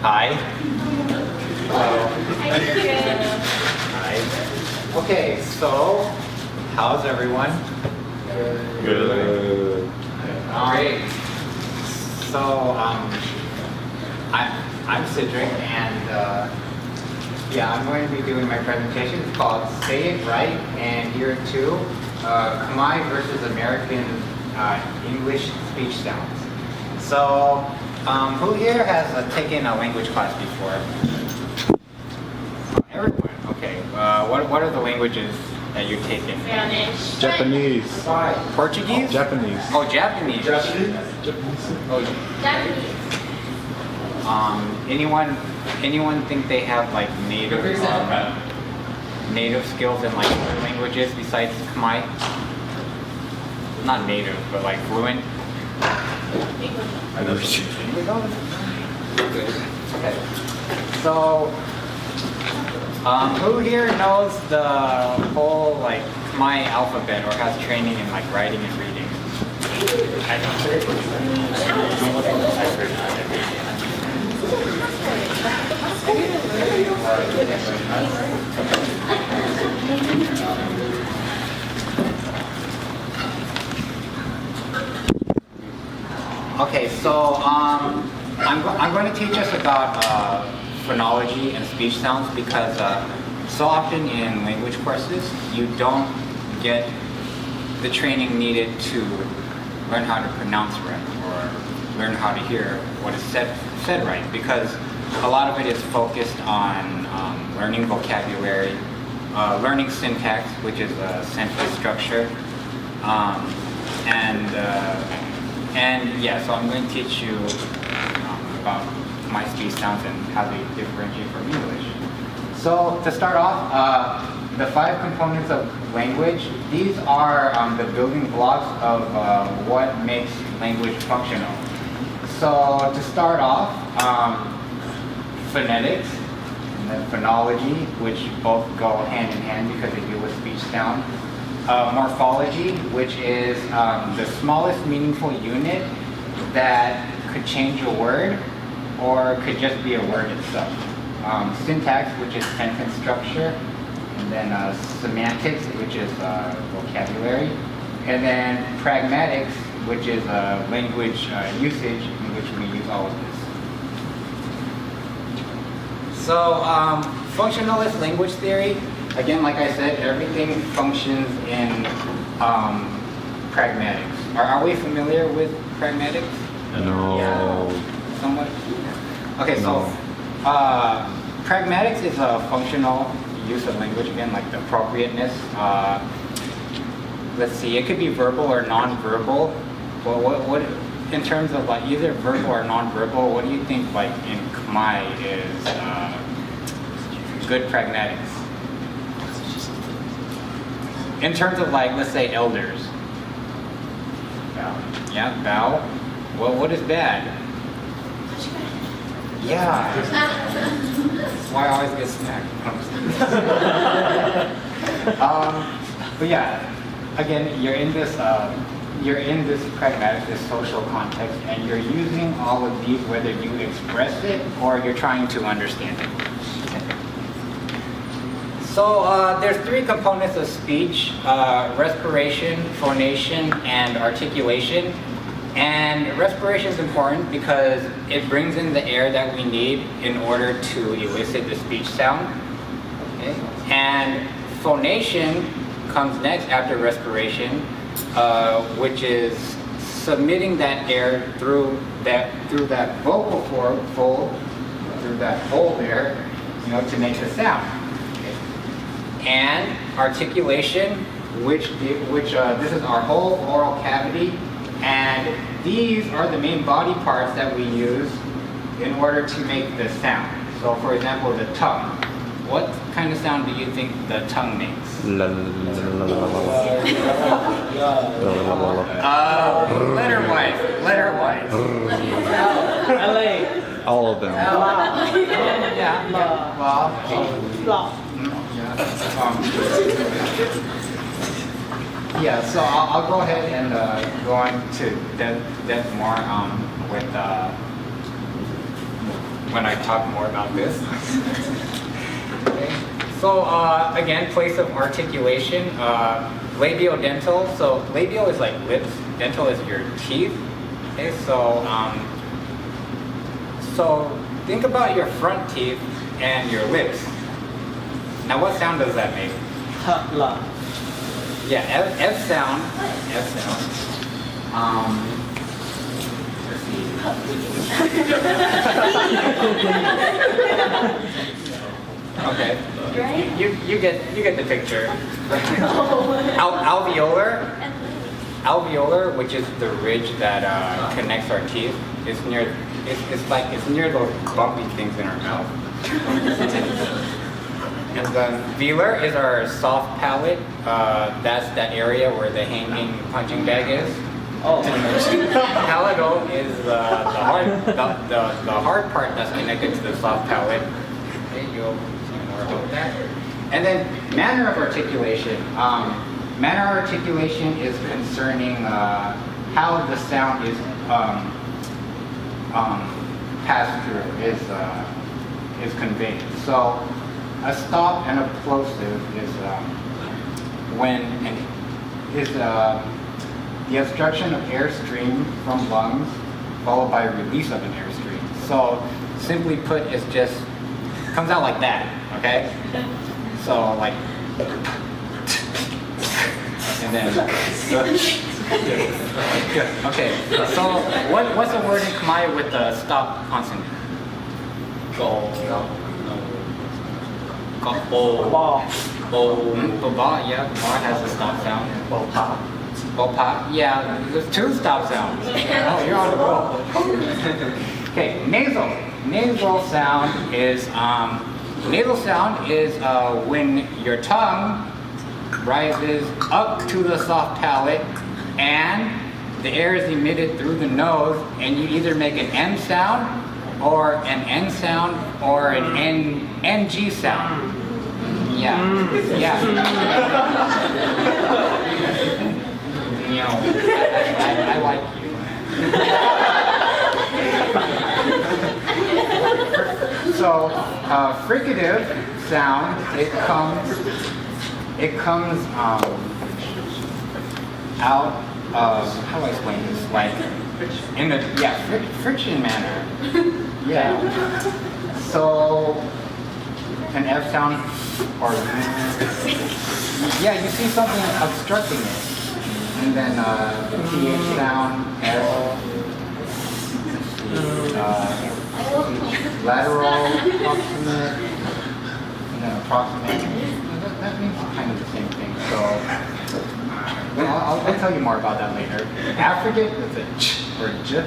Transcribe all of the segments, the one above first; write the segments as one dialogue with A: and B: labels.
A: Hi. Hello. Hi. Okay, so how's everyone?
B: Good.
A: Great. So I'm Sidrich, and yeah, I'm going to be doing my presentation. It's called "Say It Right," and here too, Khmer versus American English speech sounds. So, who here has taken a language class before? Everyone. Okay. What are the languages that you're taking?
C: Spanish.
B: Japanese.
A: Portuguese?
B: Japanese.
A: Oh, Japanese. Oh,
C: Japanese.
A: Anyone think they have like native skills in like other languages besides Khmer? Not native, but like fluent.
B: I never seen.
A: Good. Okay. So, who here knows the whole like Khmer alphabet or has training in like writing and reading? I Okay, so I'm going to teach us about phonology and speech sounds because so often in language courses you don't get the training needed to learn how to pronounce right or learn how to hear what is said right, because a lot of it is focused on learning vocabulary, learning syntax, which is a sentence structure, and yeah, so I'm going to teach you about my speech sounds and how they differentiate from English. So to start off, the 5 components of language, these are the building blocks of what makes language functional. So to start off, phonetics and then phonology, which both go hand in hand because they deal with speech sound. Morphology, which is the smallest meaningful unit that could change a word or could just be a word itself. Syntax, which is sentence structure, and then semantics, which is vocabulary, and then pragmatics, which is language usage in which we use all of this. So functionalist language theory, again, like I said, everything functions in pragmatics. Are we familiar with pragmatics?
B: No.
A: Yeah, somewhat. Okay, so pragmatics is a functional use of language, again, like the appropriateness. Let's see, it could be verbal or non-verbal. Well, what in terms of like either verbal or non-verbal, what do you think like in Khmer is good pragmatics? In terms of like, let's say elders.
B: Bow.
A: Yeah, bow. Well, what is bad? Yeah. That's why I always get smacked. But yeah, again, you're in this pragmatic, this social context, and you're using all of these whether you express it or you're trying to understand it. So there's 3 components of speech: respiration, phonation, and articulation. And respiration is important because it brings in the air that we need in order to elicit the speech sound. Okay. And phonation comes next after respiration, which is submitting that air through that vocal fold, through that hole there, to make the sound. And articulation, which this is our whole oral cavity, and these are the main body parts that we use in order to make the sound. So, for example, the tongue. What kind of sound do you think the tongue makes? Letter-wise.
B: All of them.
A: Yeah, so I'll go ahead and go on to that more with when I talk more about this. Okay. So again, place of articulation, labiodental. So labial is like lips, dental is your teeth. Okay, so so think about your front teeth and your lips. Now, what sound does that make?
C: La.
A: Yeah, F sound. F sound. Let's see. Okay. You get the picture. Alveolar, which is the ridge that connects our teeth, is near. It's near those bumpy things in our mouth. And then velar is our soft palate. That's that area where the hanging punching bag is.
C: Oh.
A: Palatal is the hard part that's connected to the soft palate. Okay, you'll see more about that. And then manner of articulation. Manner of articulation is concerning how the sound is passed through, is conveyed. So a stop and a plosive is the obstruction of airstream from lungs followed by release of an airstream. So simply put, it's just comes out like that. Okay. So like, and then. Okay. So what's the word in Khmer with the stop consonant? Go.
C: Ba.
A: Ba, yeah, ba has a stop sound. Bopa, yeah, there's two stop sounds. Oh, you're on the roll. Okay, nasal. Nasal sound is when your tongue rises up to the soft palate and the air is emitted through the nose, and you either make an M sound or an N sound or an NG sound. Yeah. You know, I like you. So, fricative sound, it comes out of, how do I explain this? Like, in the, friction manner. Yeah. So, an F sound, or, yeah, you see something obstructing it. And then TH sound, L, lateral, proximate, and then approximate. That means kind of the same thing. So, I'll tell you more about that later. Affrigate is a ch or j.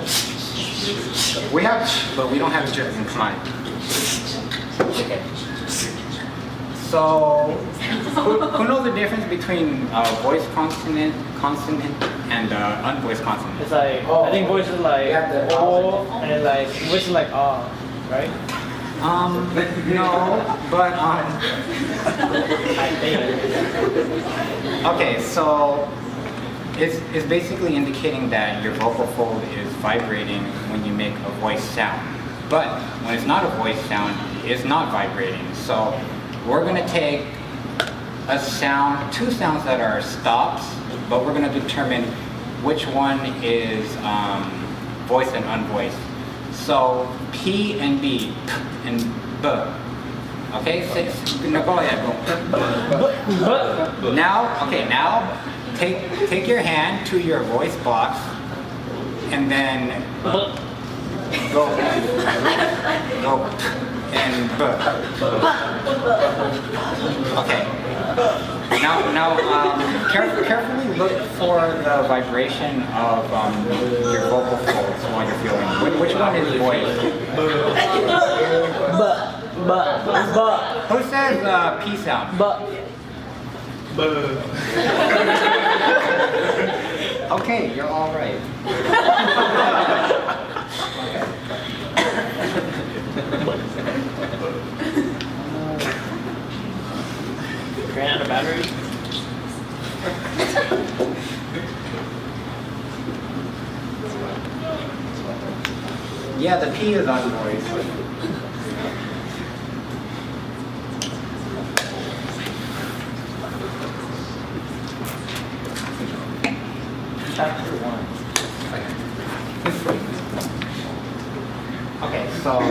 A: We have ch, but we don't have j in Khmer. Okay. So, who knows the difference between voice consonant and unvoiced consonant?
C: It's like, I think voice is like O, and then like voice is like R, right?
A: No, but
C: I think.
A: okay, so it's basically indicating that your vocal fold is vibrating when you make a voice sound. But when it's not a voice sound, it's not vibrating. So we're going to take a sound, two sounds that are stops, but we're going to determine which one is voiced and unvoiced. So P and B, P and B. Okay, no, go ahead. Go. Now take your hand to your voice box and then go and B. Okay. Now, carefully look for the vibration of your vocal folds while you're feeling. Which one is voiced? Who says P sound? Okay, you're all right.
C: Ran out of battery.
A: Yeah, the P is unvoiced.
C: Chapter 1.
A: Okay, so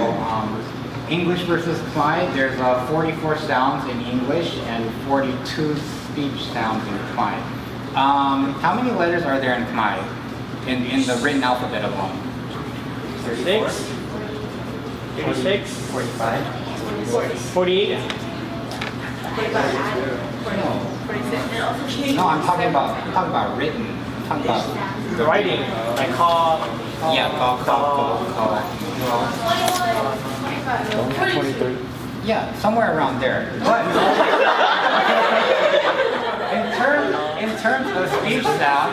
A: English versus Khmer, there's 44 sounds in English and 42 speech sounds in Khmer. How many letters are there in Khmer in the written alphabet alone?
C: 36. 36.
A: 45.
C: 48.
A: No, I'm talking about written. I'm talking about
C: The writing. Like call.
A: Yeah, call.
B: 23.
A: Yeah, somewhere around there. But in terms of speech sound,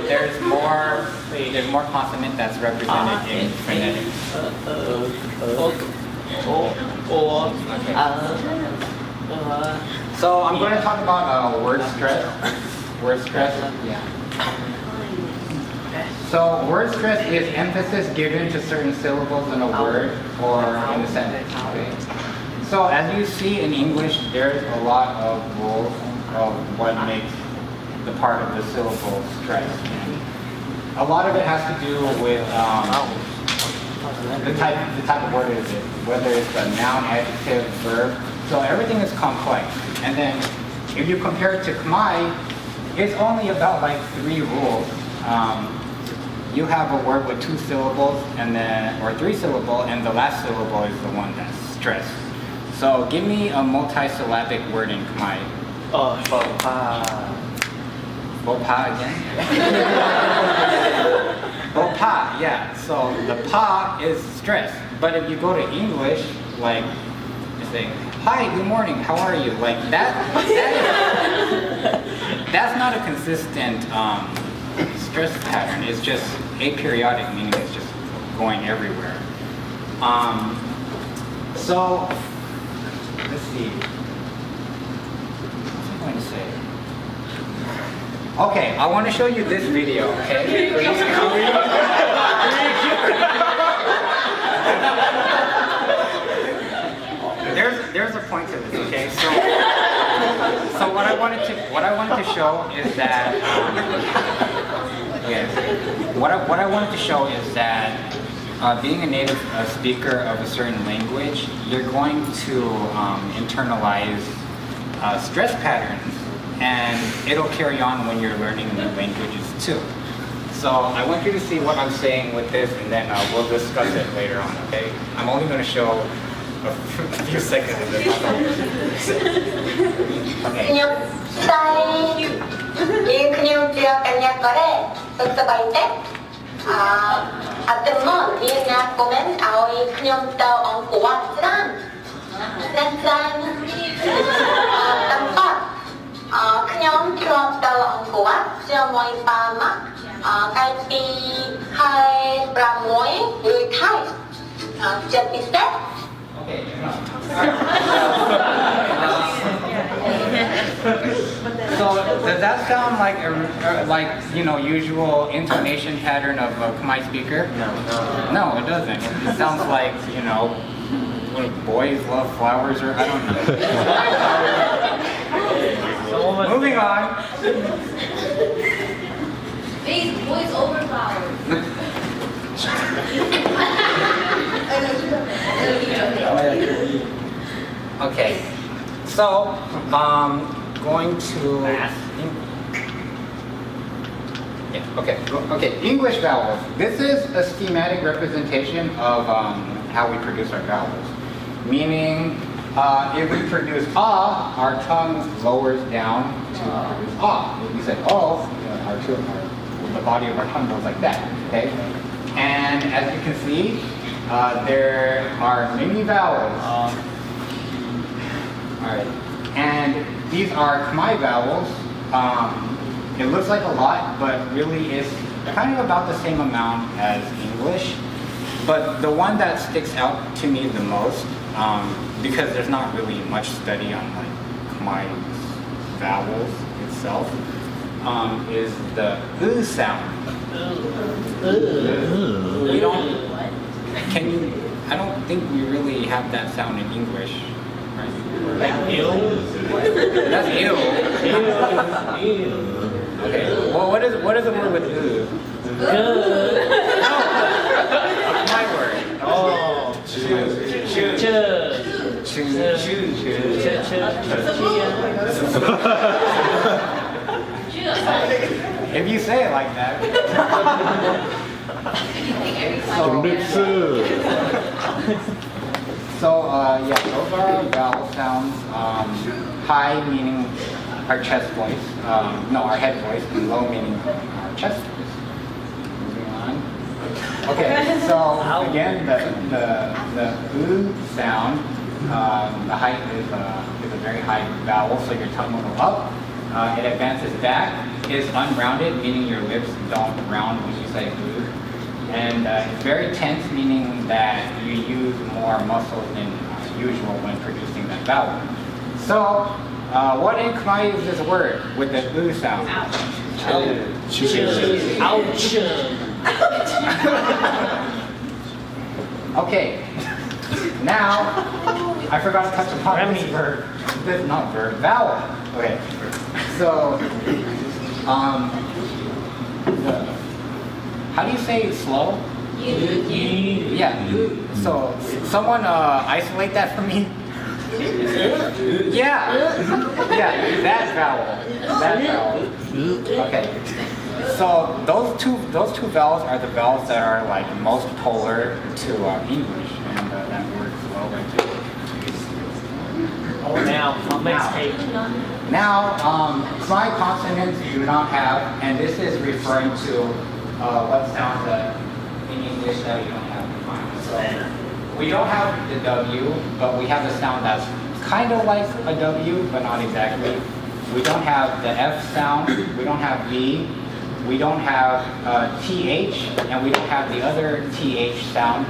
A: there's more consonant that's represented in phonetics. So I'm going to talk about word stress. Word stress, yeah. So word stress is emphasis given to certain syllables in a word or in a sentence. Okay? So as you see in English, there's a lot of rules of what makes the part of the syllable stress. A lot of it has to do with the type of word is it, whether it's a noun, adjective, verb. So everything is complex. And then if you compare it to Khmer, it's only about like 3 rules. You have a word with 2 syllables or 3 syllable, and the last syllable is the one that's stressed. So give me a multisyllabic word in Khmer. Bopa again? Bopa, yeah. So the pa is stressed. But if you go to English, like you say, hi, good morning, how are you? Like that's not a consistent stress pattern. It's just aperiodic, meaning it's just going everywhere. So let's see. What am I going to say? Okay, I want to show you this video. Okay. There's a point to this. Okay. So what I wanted to show is that what I wanted to show is that being a native speaker of a certain language, you're going to internalize stress patterns, and it'll carry on when you're learning new languages too. So I want you to see what I'm saying with this, and then we'll discuss it later on. Okay? I'm only going to show a few seconds of this. Okay.
D: 그냥 지역 간략거래 섭섭할 때 어떤 건 미나 보면 아오이 그냥 또 엉고와 짠 tempat 그냥 또 엉고와 시어머니 밤아 갈비 hai pramoy người Thái chật bị xét.
A: So does that sound like usual intonation pattern of a Khmer speaker? No, it doesn't. It sounds like when boys love flowers, or I don't know. Moving on.
E: These boys over flowers.
A: Okay, so going to English vowels. This is a schematic representation of how we produce our vowels. Meaning, if we produce our tongue lowers down to produce If we say the body of our tongue goes like that. Okay, and as you can see, there are many vowels. Alright, and these are Khmer vowels. It looks like a lot, but really it's kind of about the same amount as English. But the one that sticks out to me the most, because there's not really much study on like Khmer vowels itself, is the sound. We don't. Can you? I don't think we really have that sound in English, right?
C: Like ew.
A: That's ew. Okay. Well, what is the word with
C: Good.
A: No. That's my word.
C: Oh.
A: If you say it like that. Yeah, those are our vowel sounds. High meaning our chest voice, no, our head voice, and low meaning our chest voice. Moving on. Okay, so again, the sound, the height is a very high vowel, so your tongue will go up. It advances back, is unrounded, meaning your lips don't round when you say oo. And it's very tense, meaning that you use more muscles than usual when producing that vowel. So, what in Khmer is this word with the oo sound?
C: Ouch.
A: Okay. Now, I forgot to touch upon this verb. This not verb, vowel. Okay. So, how do you say slow? Yeah. So, someone isolate that for me. Yeah. Yeah. That vowel. That vowel. Okay. So those two vowels are the vowels that are like most polar to English, and that works well right too.
C: Now, next page.
A: Now, Khmer consonants do not have, and this is referring to what sounds that in English that we don't have. So we don't have the W, but we have a sound that's kind of like a W, but not exactly. We don't have the F sound. We don't have V. We don't have TH, and we don't have the other TH sound.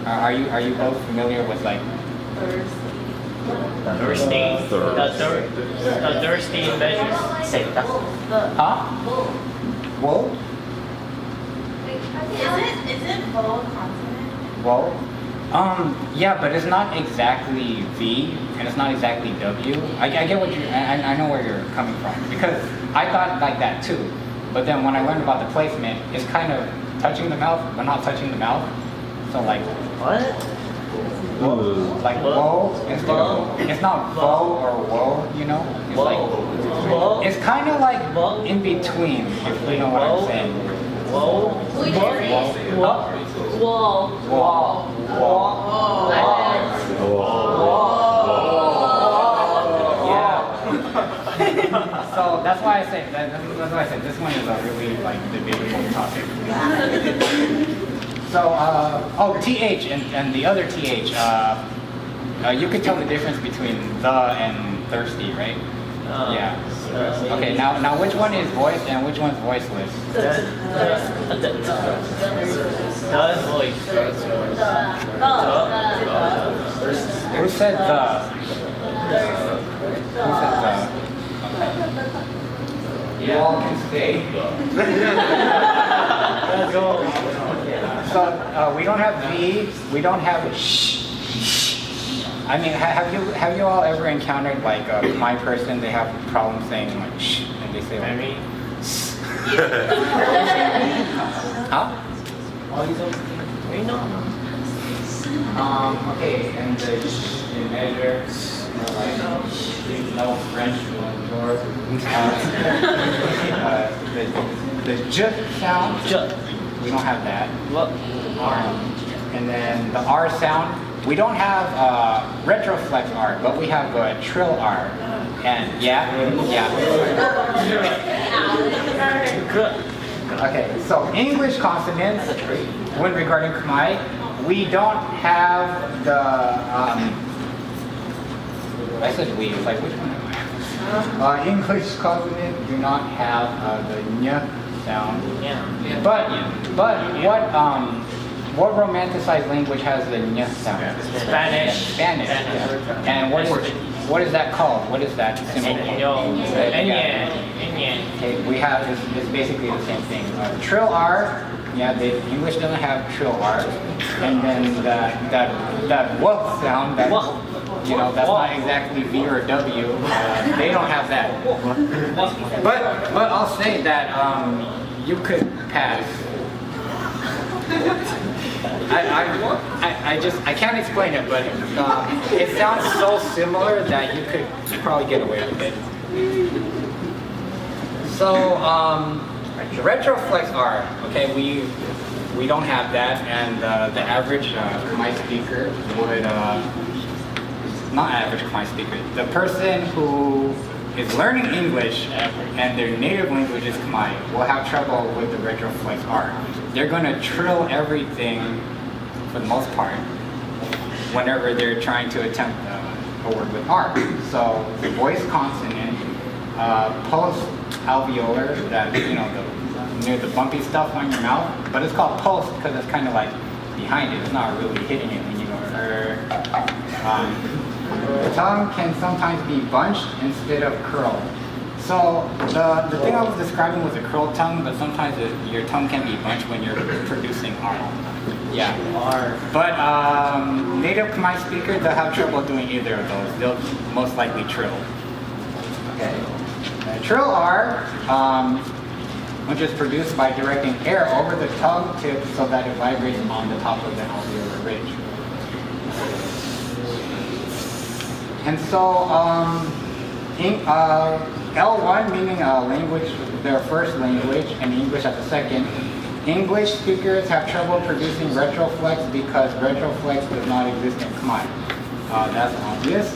A: Are you both familiar with like?
C: Thirsty. The thirsty measures.
A: Huh? Whoa?
E: Is it vowel consonant?
A: Whoa? Yeah, but it's not exactly V, and it's not exactly W. I get what you. I know where you're coming from, because I thought like that too. But then when I learned about the placement, it's kind of touching the mouth, but not touching the mouth. So like,
C: What?
A: like whoa, it's not whoa or whoa, you know? It's like, it's kind of like in between, if you know what I'm saying.
C: Whoa.
A: So that's why I say that's why I said this one is a really like debatable topic. So TH and the other TH, you could tell the difference between the and thirsty, right? Yeah. Okay. Now which one is voiced and which one's voiceless?
C: The voice.
A: Who said the? Who said the? You all can stay.
C: Let's go.
A: So we don't have V, we don't have sh. I mean, have you all ever encountered like my person? They have problems saying like sh, and they say like
C: Maybe.
A: huh?
C: All these old we know.
A: Okay, and the sh in measure, like no French bonjour. The j sound. We don't have that.
C: Look.
A: And then the R sound, we don't have retroflex R, but we have trill R. And yeah. Okay, so English consonants, when regarding Khmer, we don't have the, I said we, it's like which one am I? English consonants do not have the ñ sound.
C: Yeah.
A: But what romanticized language has the ñ sound?
C: Spanish.
A: And what is that called? What is that symbol called? Okay, we have it's basically the same thing. Trill R, yeah, the English doesn't have trill R, and then that woof sound, that you know, that's not exactly V or W. They don't have that. But I'll say that you could pass. I can't explain it, but it sounds so similar that you could probably get away with it. So retroflex R, okay, we don't have that, and the average Khmer speaker would not average Khmer speaker. The person who is learning English and their native language is Khmer will have trouble with the retroflex R. They're going to trill everything for the most part whenever they're trying to attempt a word with R. So the voice consonant, post alveolar, that you know, near the bumpy stuff on your mouth, but it's called post because it's kind of like behind it. It's not really hitting it when you go. The tongue can sometimes be bunched instead of curled. So the thing I was describing was a curled tongue, but sometimes your tongue can be bunched when you're producing R. Yeah. R. But native Khmer speakers, they'll have trouble doing either of those. They'll most likely trill. Okay. Trill R, which is produced by directing air over the tongue tip so that it vibrates on the top of the alveolar ridge. And so L1 meaning language, their first language, and English at the second. English speakers have trouble producing retroflex because retroflex does not exist in Khmer. That's obvious.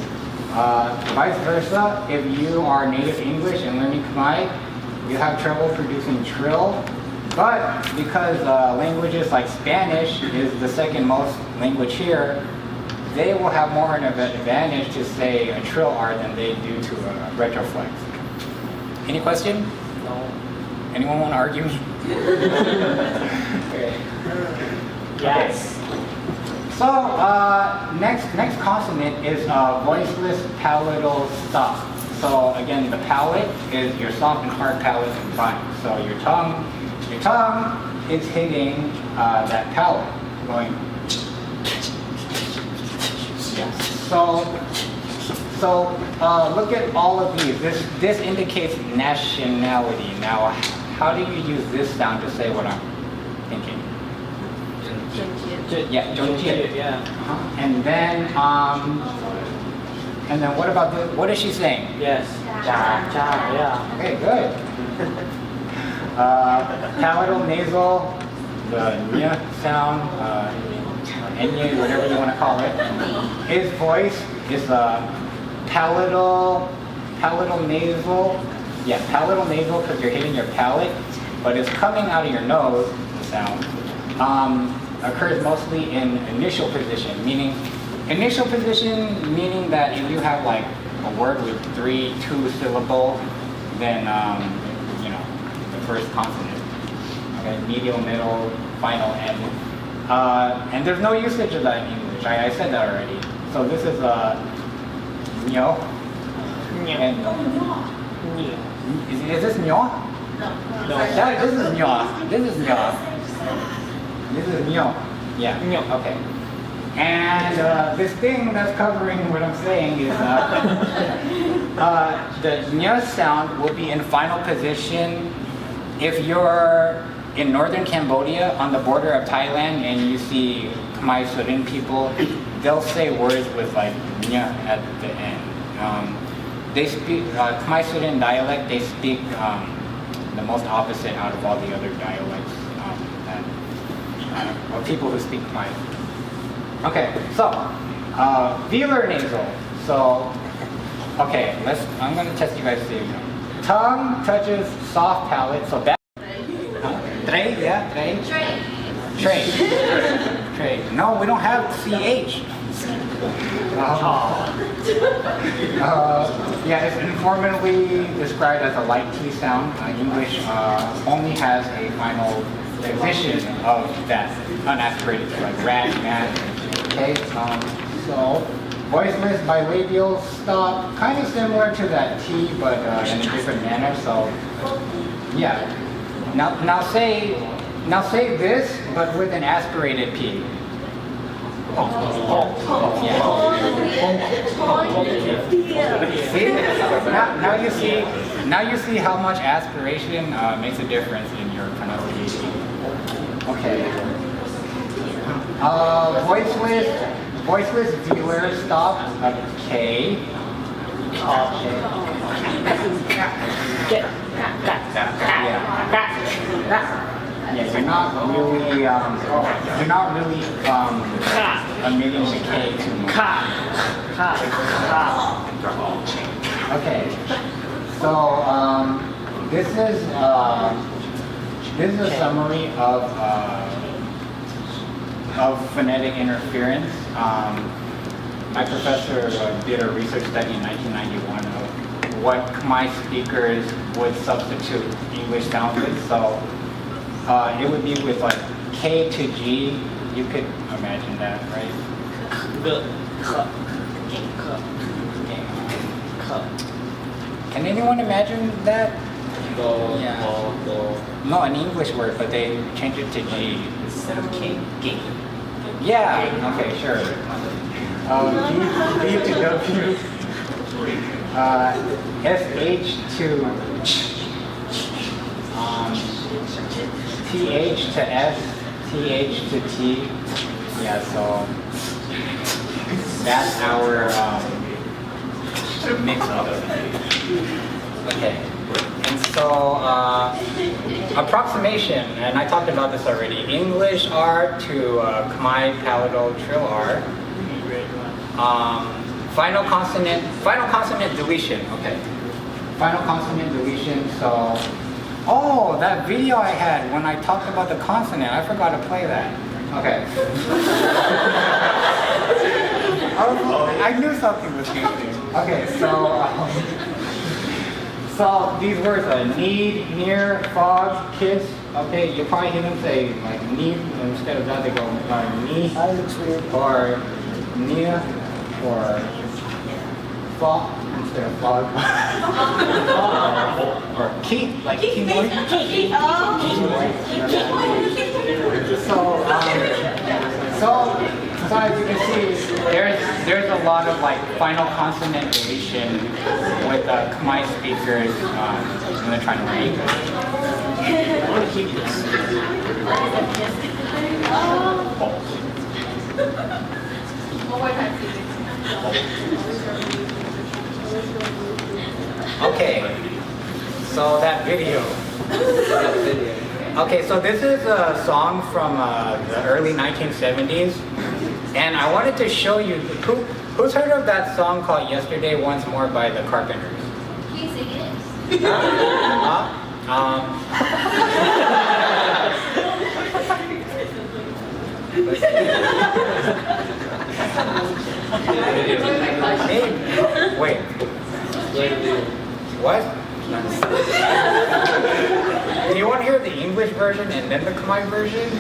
A: Vice versa, if you are native English and learning Khmer, you have trouble producing trill. But because languages like Spanish is the second most language here, they will have more of an advantage to say a trill R than they do to a retroflex. Any question? No. Anyone want to argue? Okay.
C: Yes.
A: So next consonant is voiceless palatal stop. So again, the palate is your soft and hard palate combined. So your tongue is hitting that palate, going. So look at all of these. This indicates nationality. Now, how do you use this sound to say what I'm thinking? Yeah,
C: yeah.
A: And then what about the? What is she saying?
C: Yes. Yeah.
A: Okay, good. Palatal nasal, the nya sound, enya, whatever you want to call it. His voice is palatal nasal. Yeah, palatal nasal because you're hitting your palate, but it's coming out of your nose. The sound occurs mostly in initial position, meaning that if you have like a word with 2 syllables, then you know, the first consonant. Okay, medial, middle, final, end. And there's no usage of that in English. I said that already. So this is nyo. And is this nyo?
E: No.
A: This is nyo. This is nyo. This is nyo. Yeah. Nyo. Okay. And this thing that's covering what I'm saying is the nya sound will be in final position if you're in northern Cambodia on the border of Thailand and you see Khmer Surin people, they'll say words with like nya at the end. They speak Khmer Surin dialect. They speak the most opposite out of all the other dialects of people who speak Khmer. Okay, so velar nasal. So okay, I'm going to test you guys to see. Tongue touches soft palate, so that. Tray, yeah, tray. Tray. No, we don't have CH. Yeah, it's informally described as a light T sound. English only has a final position of that unaspirated, like rat, mat. Okay, so voiceless bilabial stop, kind of similar to that T, but in a different manner. So Yeah. Now say this, but with an aspirated P. Yeah. See? Now you see how much aspiration makes a difference in your pronunciation. Okay. Voiceless viewer stop. Okay. Yeah, you're not really emitting the K too much. Okay. So this is a summary of phonetic interference. My professor did a research study in 1991 of what Khmer speakers would substitute English sounds with. So it would be with like K to G. You could imagine that, right? Can anyone imagine that? Yeah. No, an English word, but they changed it to G. Instead of K, G. Yeah, okay, sure. B to W. SH to TH to S, TH to T. Yeah, so that's our mix up. Okay. And so approximation, and I talked about this already. English R to Khmer palatal trill R. Final consonant deletion. Okay. Final consonant deletion. So, oh, that video I had when I talked about the consonant, I forgot to play that. Okay. I knew something was changing. Okay, so these words are need, near, fog, kiss. Okay, you probably hear them say like need, and instead of that they go knee, or near, or fog instead of fog, or keep, like keep. So as you can see, there's a lot of like final consonant deletion with Khmer speakers when they're trying to read. I want to keep this. Okay, so that video. Okay, so this is a song from the early 1970s, and I wanted to show you, who's heard of that song called Yesterday Once More by the Carpenters?
E: Can you sing it?
A: Wait. What? Do you want to hear the English version and then the Khmer version?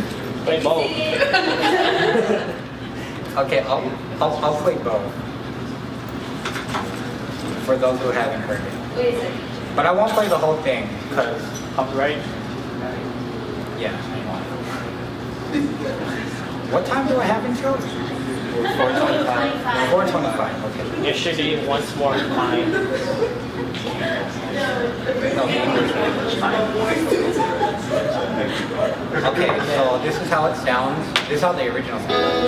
C: Play both.
A: Okay, I'll play both. For those who haven't heard it.
E: Wait a second.
A: But I won't play the whole thing because
C: Copyright.
A: yeah, I won't. What time do I have until? 4:25. 4:25. Okay.
C: Yesterday, once more, mine.
A: No, English. Okay, so this is how it sounds. This is how the original sounds.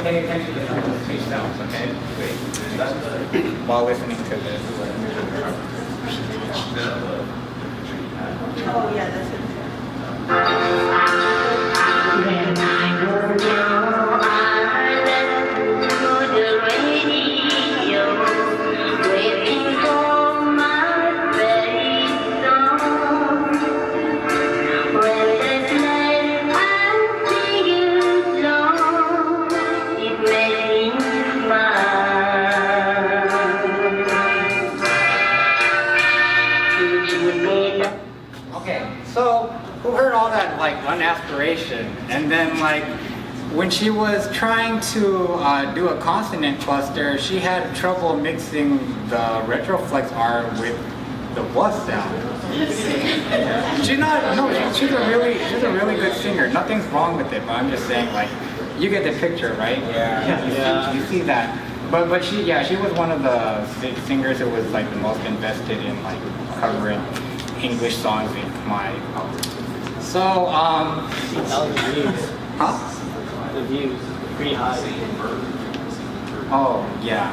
A: Pay attention to some of the speech sounds, okay? While listening to this.
E: Oh, yeah, that's it.
F: When I heard your island to the radio, waiting for my very song.
A: done aspiration, and then like when she was trying to do a consonant cluster, she had trouble mixing the retroflex R with the plus sound. She's a really good singer. Nothing's wrong with it, but I'm just saying, like, you get the picture, right? Yeah. You see that. But she was one of the singers who was like the most invested in like covering English songs in Khmer. So
C: That was the views.
A: huh?
C: The views. Pretty high.
A: Oh yeah.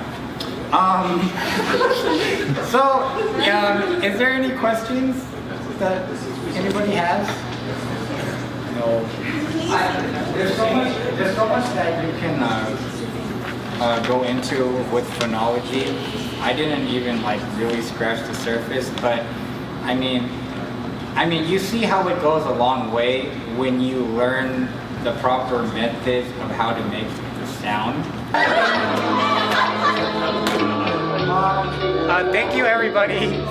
A: So is there any questions that anybody has? No. There's so much that you can go into with phonology. I didn't even like really scratch the surface, but I mean, you see how it goes a long way when you learn the proper methods of how to make the sound. Thank you, everybody.
B: You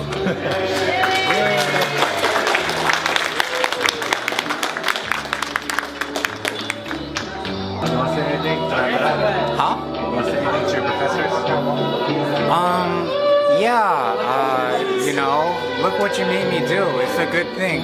B: want to say anything?
A: Huh?
B: You want to say anything to your professors?
A: Yeah, look what you made me do. It's a good thing.